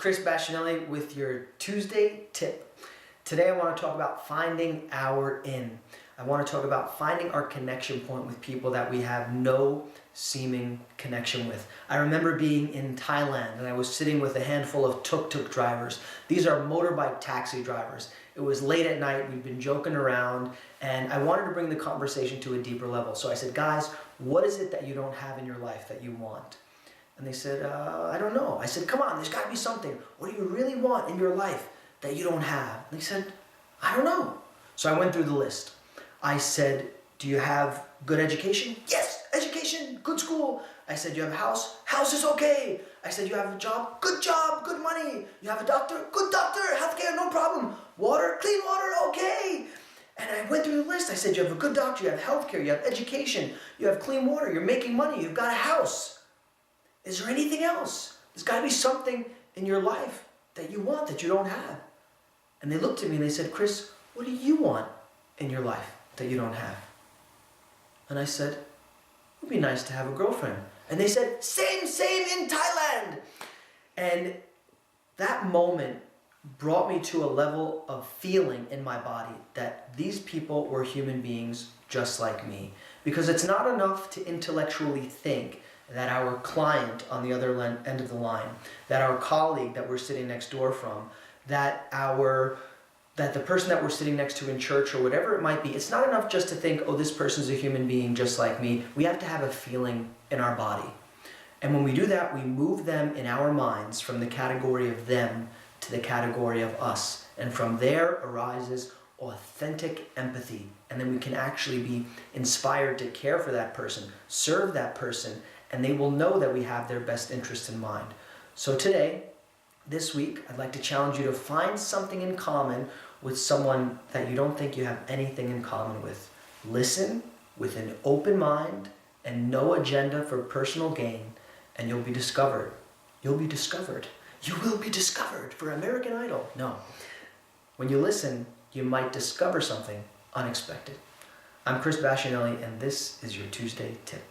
Chris Bashinelli with your Tuesday tip. Today I want to talk about finding our in. I want to talk about finding our connection point with people that we have no seeming connection with. I remember being in Thailand and I was sitting with a handful of tuk-tuk drivers. These are motorbike taxi drivers. It was late at night, we'd been joking around, and I wanted to bring the conversation to a deeper level. So I said, guys, what is it that you don't have in your life that you want? And they said, I don't know. I said, come on, there's got to be something. What do you really want in your life that you don't have? And they said, I don't know. So I went through the list. I said, do you have good education? Yes, education, good school. I said, you have a house? House is okay. I said, you have a job? Good job, good money. You have a doctor? Good doctor, healthcare, no problem. Water, clean water, okay. And I went through the list. I said, you have a good doctor, you have healthcare, you have education, you have clean water, you're making money, you've got a house. Is there anything else? There's got to be something in your life that you want that you don't have. And they looked at me and they said, Chris, what do you want in your life that you don't have? And I said, it would be nice to have a girlfriend. And they said, same in Thailand. And that moment brought me to a level of feeling in my body that these people were human beings just like me. Because it's not enough to intellectually think that our client on the other end of the line, that our colleague that we're sitting next door from, that the person that we're sitting next to in church or whatever it might be, it's not enough just to think, oh, this person's a human being just like me. We have to have a feeling in our body. And when we do that, we move them in our minds from the category of them to the category of us. And from there arises authentic empathy. And then we can actually be inspired to care for that person, serve that person, and they will know that we have their best interest in mind. So today, this week, I'd like to challenge you to find something in common with someone that you don't think you have anything in common with. Listen with an open mind and no agenda for personal gain, and you'll be discovered. You'll be discovered. You will be discovered for American Idol. No. When you listen, you might discover something unexpected. I'm Chris Bashinelli, and this is your Tuesday Tip.